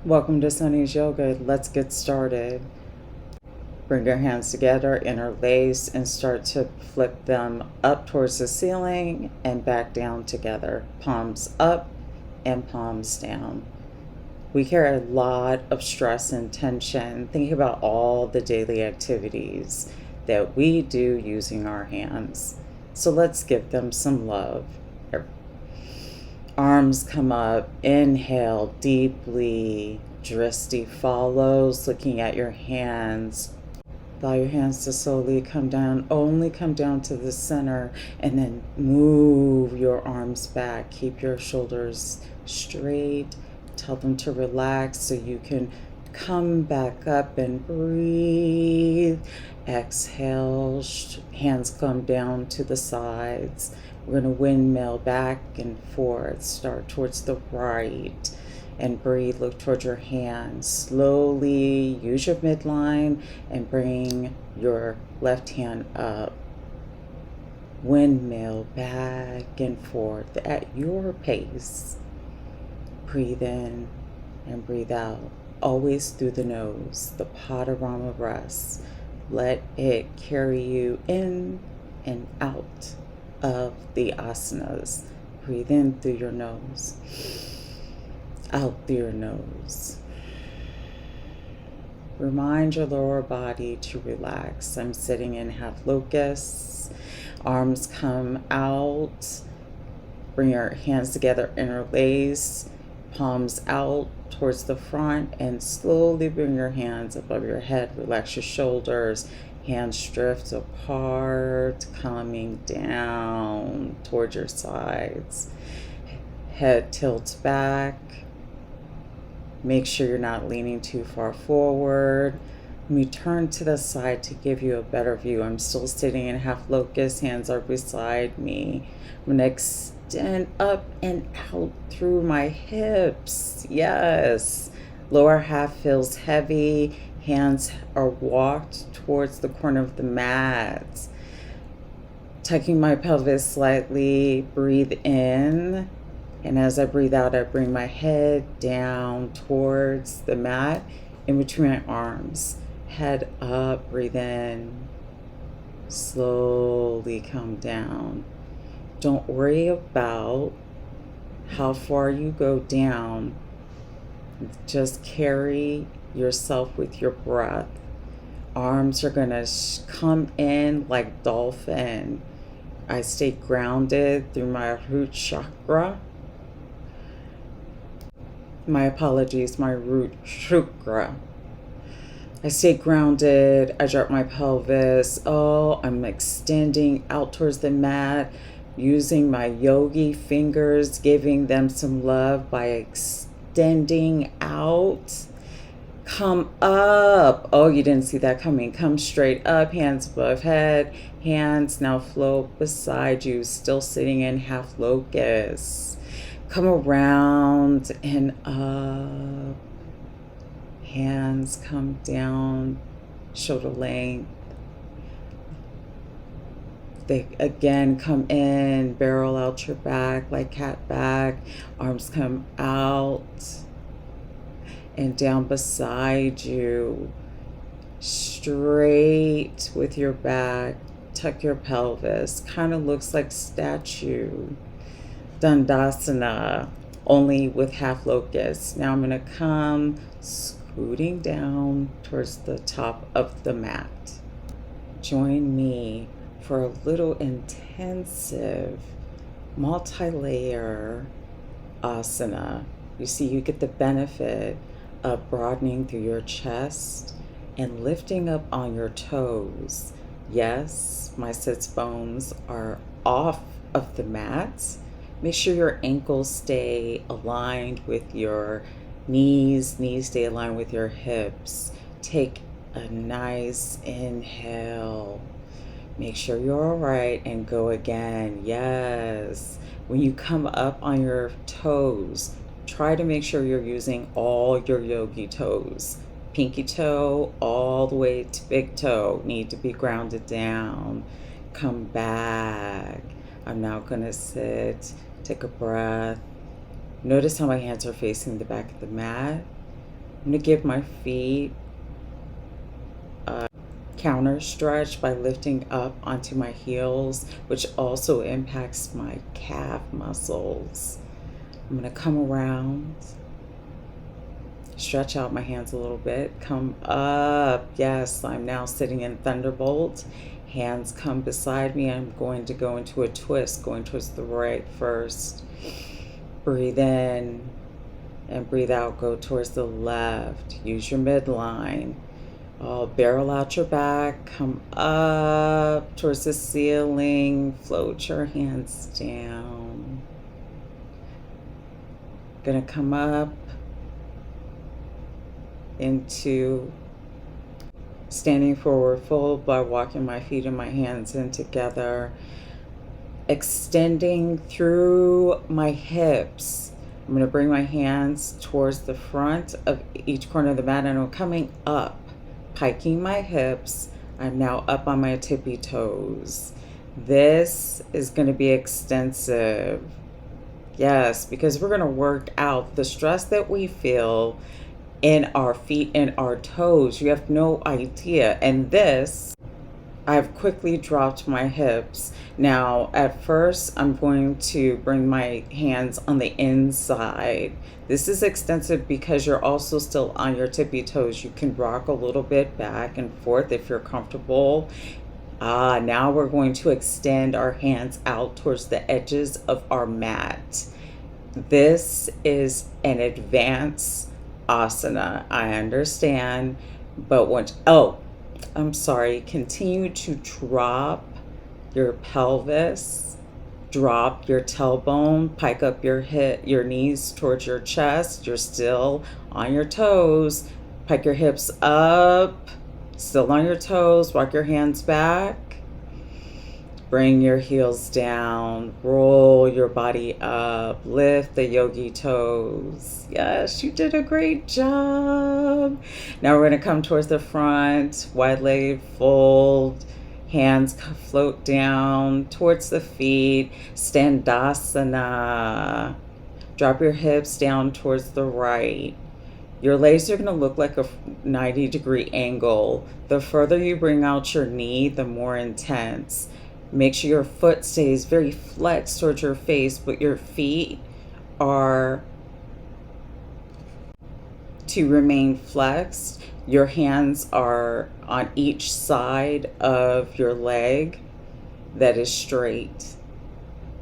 Welcome to Sunny's Yoga. Let's get started. Bring your hands together, interlace, and start to flip them up towards the ceiling and back down together. Palms up and palms down. We carry a lot of stress and tension. Think about all the daily activities that we do using our hands. So let's give them some love. Arms come up, inhale deeply, Drishti follows, looking at your hands. Allow your hands to slowly come down, only come down to the center, and then move your arms back. Keep your shoulders straight. Tell them to relax so you can come back up and breathe. Exhale, hands come down to the sides. We're going to windmill back and forth. Start towards the right and breathe. Look towards your hands. Slowly use your midline and bring your left hand up. Windmill back and forth at your pace. Breathe in and breathe out. Always through the nose. The Padarama breath. Let it carry you in and out of the asanas. Breathe in through your nose, out through your nose. Remind your lower body to relax. I'm sitting in half locust. Arms come out. Bring your hands together, interlace. Palms out towards the front, and slowly bring your hands above your head. Relax your shoulders. Hands drift apart, coming down towards your sides. Head tilts back. Make sure you're not leaning too far forward. Let me turn to the side to give you a better view. I'm still sitting in half locust. Hands are beside me. I'm going to extend up and out through my hips. Yes. Lower half feels heavy. Hands are walked towards the corner of the mat. Tucking my pelvis slightly. Breathe in. And as I breathe out, I bring my head down towards the mat in between my arms. Head up, breathe in. Slowly come down. Don't worry about how far you go down. Just carry yourself with your breath. Arms are going to come in like dolphin. I stay grounded through my root chakra. My apologies, my root chakra. I stay grounded. I drop my pelvis. Oh, I'm extending out towards the mat, using my yogi fingers, giving them some love by extending out. Come up. Oh, you didn't see that coming. Come straight up, hands above head. Hands now float beside you, still sitting in half locust. Come around and up. Hands come down, shoulder length. They again come in, barrel out your back like cat back. Arms come out and down beside you. Straight with your back. Tuck your pelvis. Kind of looks like statue. Dandasana, only with half locust. Now I'm going to come scooting down towards the top of the mat. Join me for a little intensive multi-layer asana. You see, you get the benefit of broadening through your chest and lifting up on your toes. Yes, my sits bones are off of the mat. Make sure your ankles stay aligned with your knees stay aligned with your hips. Take a nice inhale. Make sure you're all right and go again. Yes. When you come up on your toes, try to make sure you're using all your yogi toes. Pinky toe all the way to big toe need to be grounded down. Come back. I'm now going to sit. Take a breath. Notice how my hands are facing the back of the mat. I'm going to give my feet a counter stretch by lifting up onto my heels, which also impacts my calf muscles. I'm going to come around, stretch out my hands a little bit, come up. Yes, I'm now sitting in Thunderbolt. Hands come beside me. I'm going to go into a twist, going towards the right first. Breathe in and breathe out. Go towards the left. Use your midline. Barrel out your back. Come up towards the ceiling. Float your hands down. Gonna come up into standing forward fold by walking my feet and my hands in together, extending through my hips. I'm going to bring my hands towards the front of each corner of the mat, and I'm coming up, piking my hips. I'm now up on my tippy toes. This is going to be extensive. Yes, because we're going to work out the stress that we feel in our feet and our toes. You have no idea. And this, I've quickly dropped my hips. Now, at first, I'm going to bring my hands on the inside. This is extensive because you're also still on your tippy toes. You can rock a little bit back and forth if you're comfortable. Now we're going to extend our hands out towards the edges of our mat. This is an advanced asana, I understand, but I'm sorry, continue to drop your pelvis, drop your tailbone, pike up your knees towards your chest. You're still on your toes. Pike your hips up, still on your toes. Walk your hands back. Bring your heels down, roll your body up, lift the yogi toes. Yes, you did a great job. Now we're going to come towards the front, wide leg fold, hands float down towards the feet, Standasana. Drop your hips down towards the right. Your legs are going to look like a 90-degree angle. The further you bring out your knee, the more intense. Make sure your foot stays very flexed towards your face, but your feet are to remain flexed. Your hands are on each side of your leg that is straight.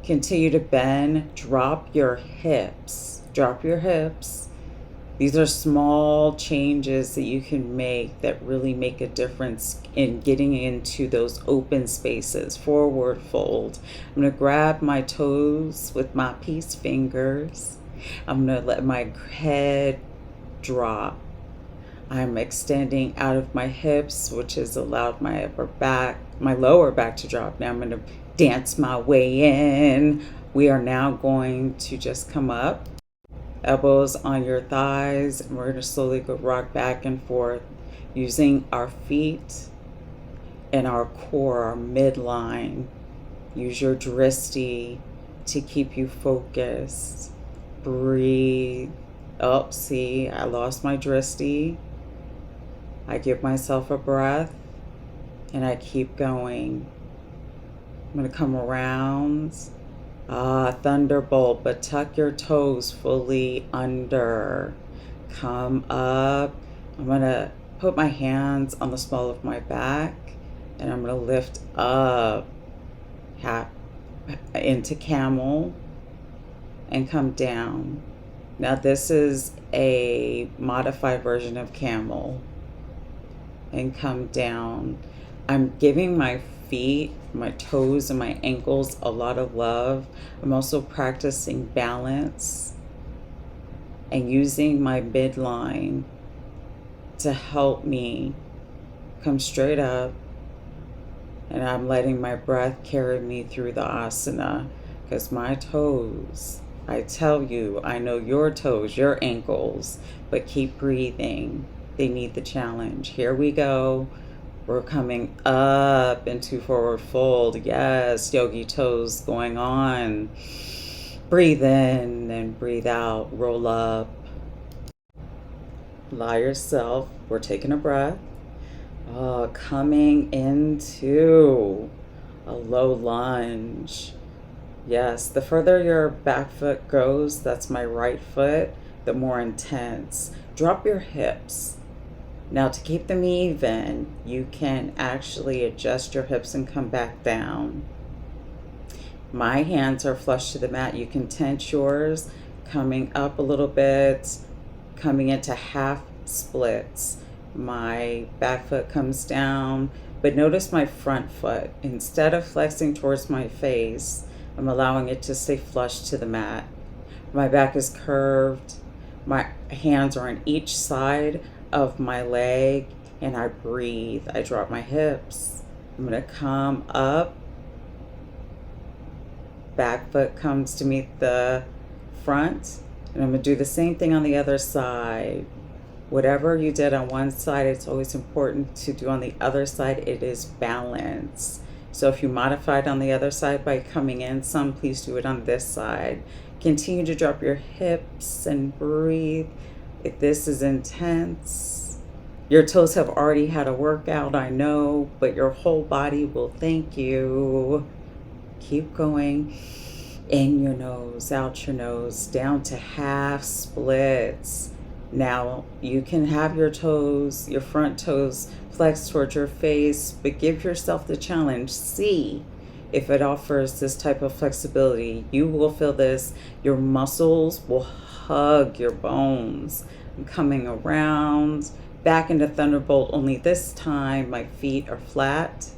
Continue to bend. Drop your hips. Drop your hips. These are small changes that you can make that really make a difference in getting into those open spaces. Forward fold. I'm going to grab my toes with my peace fingers. I'm going to let my head drop. I'm extending out of my hips, which has allowed my lower back to drop. Now I'm going to dance my way in. We are now going to just come up. Elbows on your thighs, and we're going to slowly go rock back and forth using our feet and our core, our midline. Use your drishti to keep you focused. Breathe. Oh, see, I lost my drishti. I give myself a breath and I keep going. I'm going to come around. Thunderbolt, but tuck your toes fully under. Come up. I'm going to put my hands on the small of my back, and I'm going to lift up into camel and come down. Now this is a modified version of camel, and come down. I'm giving my feet, my toes, and my ankles a lot of love. I'm also practicing balance and using my midline to help me come straight up, and I'm letting my breath carry me through the asana, because my toes, I tell you, I know your toes, your ankles, but keep breathing. They need the challenge. Here we go. We're coming up into forward fold. Yes, yogi toes going on. Breathe in and breathe out. Roll up. Allow yourself, we're taking a breath. Coming into a low lunge. Yes, the further your back foot goes, that's my right foot, the more intense. Drop your hips. Now, to keep them even, you can actually adjust your hips and come back down. My hands are flush to the mat. You can tense yours, coming up a little bit, coming into half splits. My back foot comes down, but notice my front foot. Instead of flexing towards my face, I'm allowing it to stay flush to the mat. My back is curved. My hands are on each side of my leg, and I breathe. I drop my hips. I'm going to come up. Back foot comes to meet the front, and I'm going to do the same thing on the other side. Whatever you did on one side, it's always important to do on the other side. It is balance. So if you modified on the other side by coming in some, please do it on this side. Continue to drop your hips and breathe. If this is intense, your toes have already had a workout, I know, but your whole body will thank you. Keep going. In your nose, out your nose, down to half splits. Now you can have your toes, your front toes flex towards your face, but give yourself the challenge. See if it offers this type of flexibility. You will feel this. Your muscles will hug your bones. I'm coming around, back into Thunderbolt, only this time my feet are flat.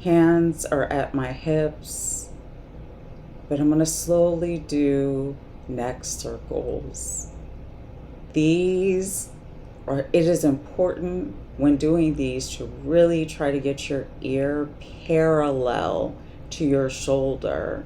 Hands are at my hips, but I'm going to slowly do neck circles. It is important when doing these to really try to get your ear parallel to your shoulder,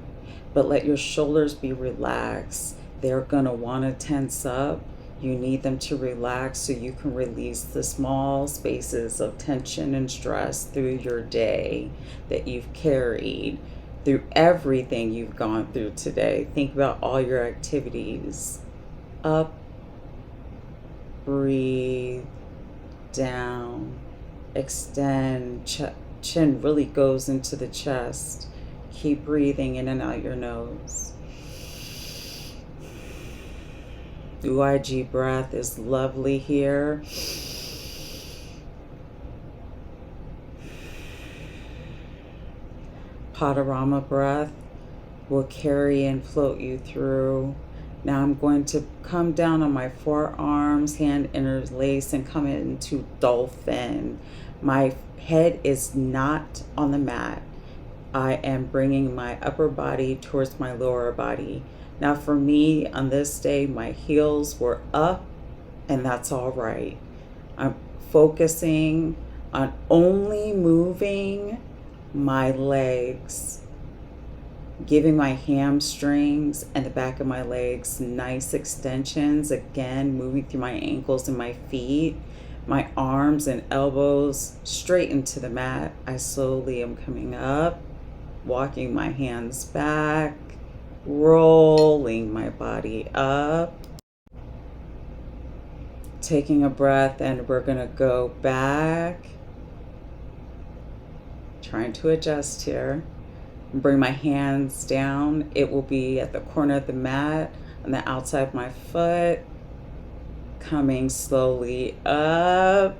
but let your shoulders be relaxed. They're going to want to tense up. You need them to relax so you can release the small spaces of tension and stress through your day that you've carried, through everything you've gone through today. Think about all your activities. Up, breathe, down, extend, chin really goes into the chest. Keep breathing in and out your nose. UIG breath is lovely here. Panorama breath will carry and float you through. Now I'm going to come down on my forearms, hand interlace, and come into dolphin. My head is not on the mat. I am bringing my upper body towards my lower body. Now for me, on this day, my heels were up, and that's all right. I'm focusing on only moving my legs, giving my hamstrings and the back of my legs nice extensions. Again, moving through my ankles and my feet, my arms and elbows straight into the mat. I slowly am coming up, walking my hands back, rolling my body up, taking a breath, and we're gonna go back, trying to adjust here. Bring my hands down. It will be at the corner of the mat on the outside of my foot. Coming slowly up.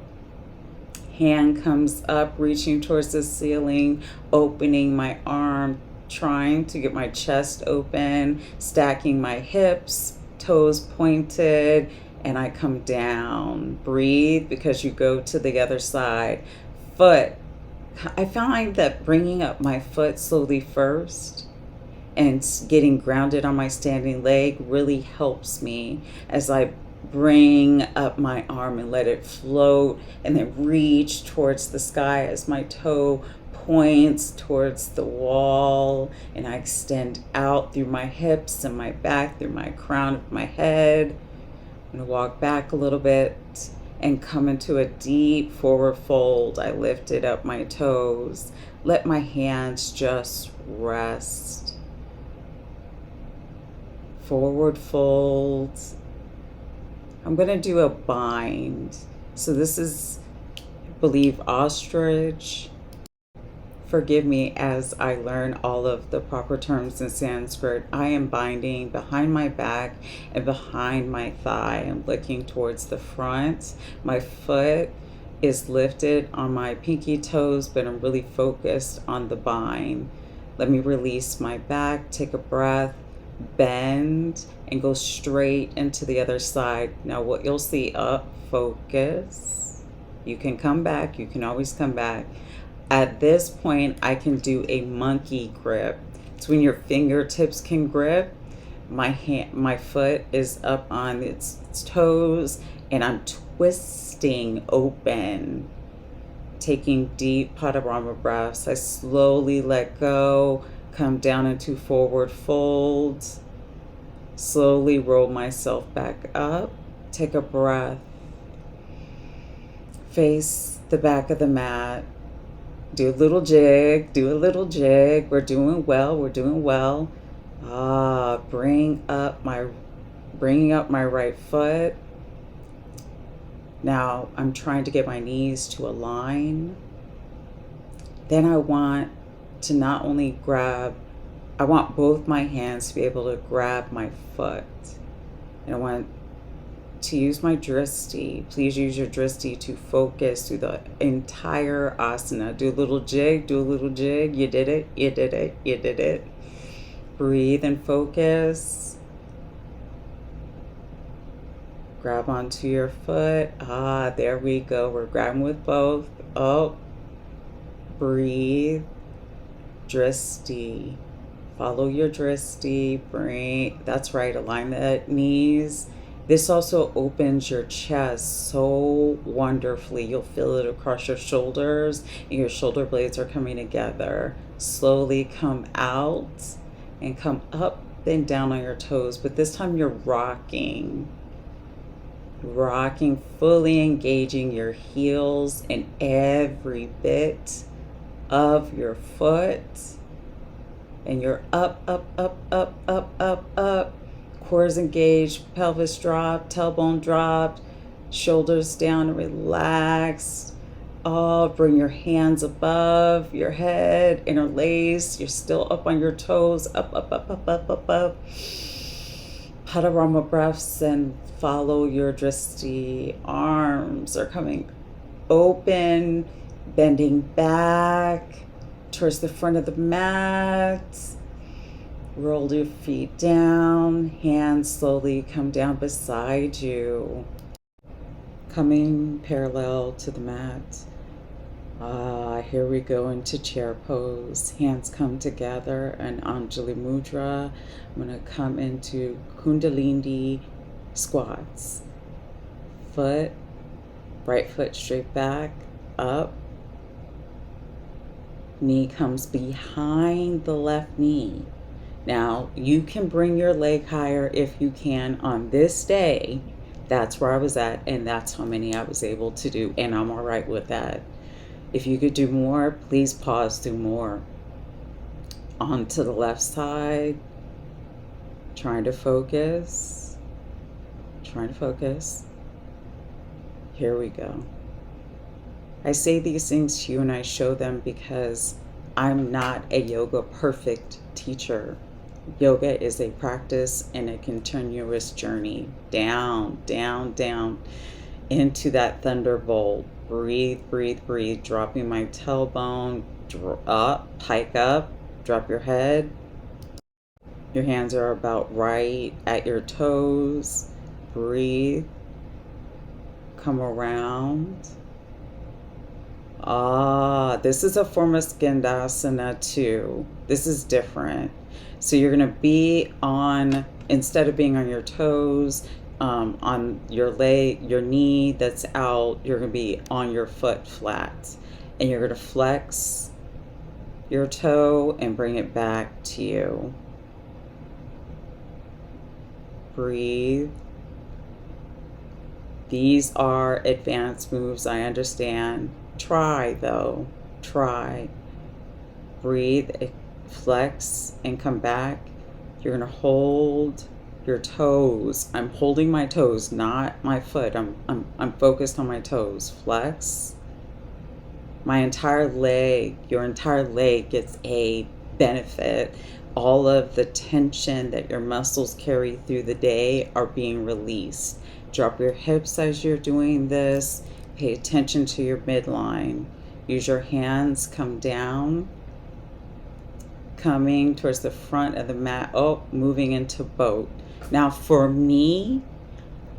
Hand comes up, reaching towards the ceiling, opening my arm, trying to get my chest open, stacking my hips, toes pointed, and I come down. Breathe because you go to the other side. Foot. I find that bringing up my foot slowly first and getting grounded on my standing leg really helps me as I bring up my arm and let it float and then reach towards the sky as my toe points towards the wall, and I extend out through my hips and my back, through my crown of my head. I'm going to walk back a little bit and come into a deep forward fold. I lifted up my toes. Let my hands just rest. Forward fold. I'm going to do a bind. So this is, I believe, ostrich. Forgive me as I learn all of the proper terms in Sanskrit. I am binding behind my back and behind my thigh. I'm looking towards the front. My foot is lifted on my pinky toes, but I'm really focused on the bind. Let me release my back, take a breath, bend, and go straight into the other side. Now what you'll see, up, focus. You can come back, you can always come back. At this point, I can do a monkey grip. It's when your fingertips can grip. My foot is up on its toes, and I'm twisting open, taking deep Padarama breaths. I slowly let go, come down into forward fold, slowly roll myself back up, take a breath, face the back of the mat. Do a little jig, do a little jig. We're doing well, we're doing well. Bringing up my right foot. Now I'm trying to get my knees to align. Then I want to not only grab, I want both my hands to be able to grab my foot. And I want to use my drishti. Please use your drishti to focus through the entire asana. Do a little jig, do a little jig. You did it, you did it, you did it. Breathe and focus. Grab onto your foot. There we go. We're grabbing with both. Oh, breathe. Drishti. Follow your drishti. Breathe. That's right. Align the knees. This also opens your chest so wonderfully. You'll feel it across your shoulders, and your shoulder blades are coming together. Slowly come out and come up and down on your toes, but this time you're rocking. Rocking, fully engaging your heels in every bit of your foot. And you're up, up, up, up, up, up, up. Cores engaged, pelvis dropped, tailbone dropped, shoulders down and relaxed. Bring your hands above your head, interlace. You're still up on your toes, up, up, up, up, up, up, up. Padarama breaths and follow your drishti. Arms are coming open, bending back towards the front of the mat. Roll your feet down, hands slowly come down beside you, coming parallel to the mat. Here we go into chair pose. Hands come together and Anjali Mudra. I'm going to come into Kundalini squats. Right foot straight back, up. Knee comes behind the left knee. Now, you can bring your leg higher if you can. On this day, that's where I was at, and that's how many I was able to do, and I'm all right with that. If you could do more, please pause, do more. On to the left side, trying to focus, Here we go. I say these things to you and I show them because I'm not a yoga perfect teacher. Yoga is a practice and a continuous journey down, down, down into that thunderbolt. Breathe, breathe, breathe. Dropping my tailbone, up, pike up, drop your head. Your hands are about right at your toes. Breathe. Come around. This is a form of Skandasana too. This is different. So you're going to be on, instead of being on your toes, on your leg, your knee that's out, you're going to be on your foot flat. And you're going to flex your toe and bring it back to you. Breathe. These are advanced moves, I understand. Try though, try. Breathe, flex, and come back. You're gonna hold your toes. I'm holding my toes, not my foot. I'm focused on my toes. Flex. My entire leg, your entire leg gets a benefit. All of the tension that your muscles carry through the day are being released. Drop your hips as you're doing this. Pay attention to your midline. Use your hands, come down, coming towards the front of the mat. Oh, moving into boat. Now for me,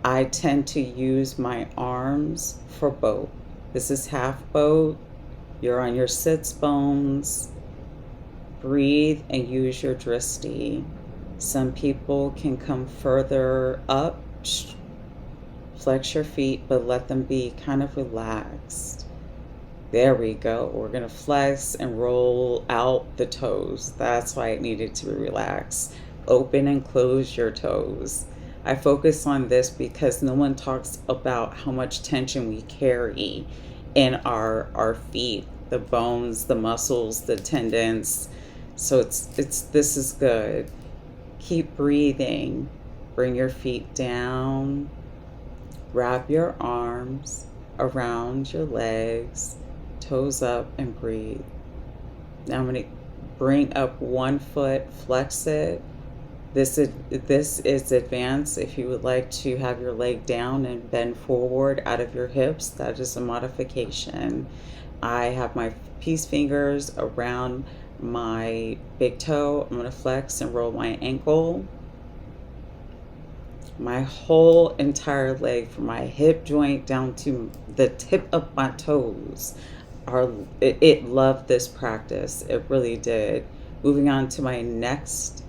I tend to use my arms for boat. This is half boat. You're on your sits bones. Breathe and use your drishti. Some people can come further up. Flex your feet, but let them be kind of relaxed. There we go. We're going to flex and roll out the toes. That's why it needed to be relaxed. Open and close your toes. I focus on this because no one talks about how much tension we carry in our feet, the bones, the muscles, the tendons. So this is good. Keep breathing. Bring your feet down. Wrap your arms around your legs, toes up, and breathe. Now I'm going to bring up one foot, flex it. This is advanced. If you would like to have your leg down and bend forward out of your hips, that is a modification. I have my peace fingers around my big toe. I'm going to flex and roll my ankle. My whole entire leg, from my hip joint down to the tip of my toes, it loved this practice. It really did. Moving on to my next,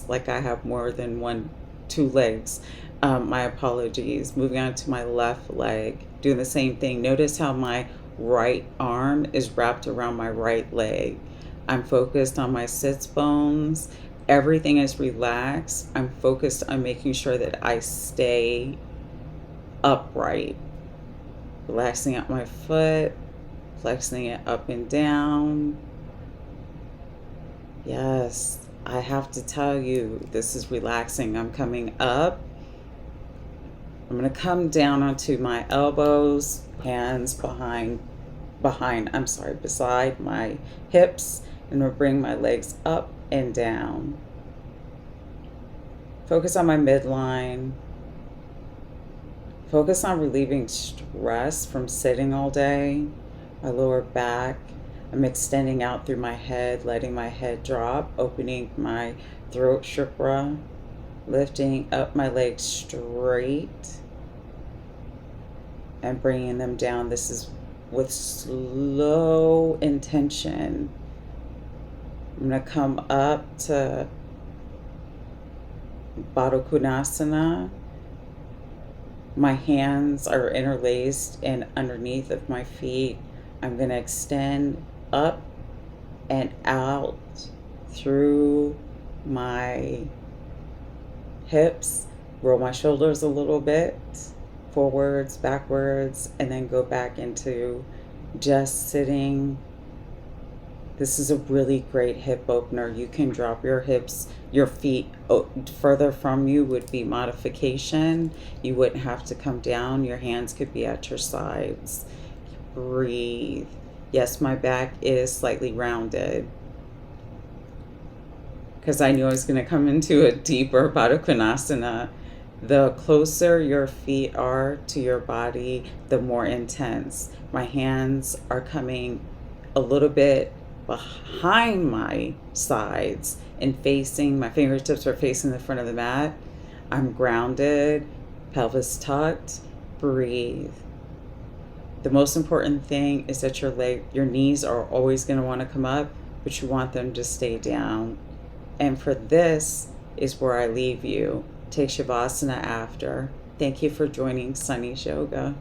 like I have more than two legs. My apologies. Moving on to my left leg, doing the same thing. Notice how my right arm is wrapped around my right leg. I'm focused on my sits bones. Everything is relaxed. I'm focused on making sure that I stay upright. Relaxing up my foot, flexing it up and down. Yes, I have to tell you, this is relaxing. I'm coming up. I'm going to come down onto my elbows, hands beside my hips, and we'll bring my legs up and down. Focus on my midline. Focus on relieving stress from sitting all day. My lower back. I'm extending out through my head, letting my head drop, opening my throat chakra, lifting up my legs straight and bringing them down. This is with slow intention. I'm going to come up to Baddha Konasana. My hands are interlaced and underneath of my feet. I'm going to extend up and out through my hips, roll my shoulders a little bit, forwards, backwards, and then go back into just sitting. This is a really great hip opener. You can drop your hips, your feet further from you would be modification. You wouldn't have to come down. Your hands could be at your sides. Breathe. Yes, my back is slightly rounded because I knew I was going to come into a deeper Baddha Konasana. The closer your feet are to your body, the more intense. My hands are coming a little bit behind my sides and facing, my fingertips are facing the front of the mat. I'm grounded, pelvis tucked. Breathe. The most important thing is that your knees are always going to want to come up, but you want them to stay down. And for this is where I leave you. Take Shavasana after. Thank you for joining Sunny's Yoga.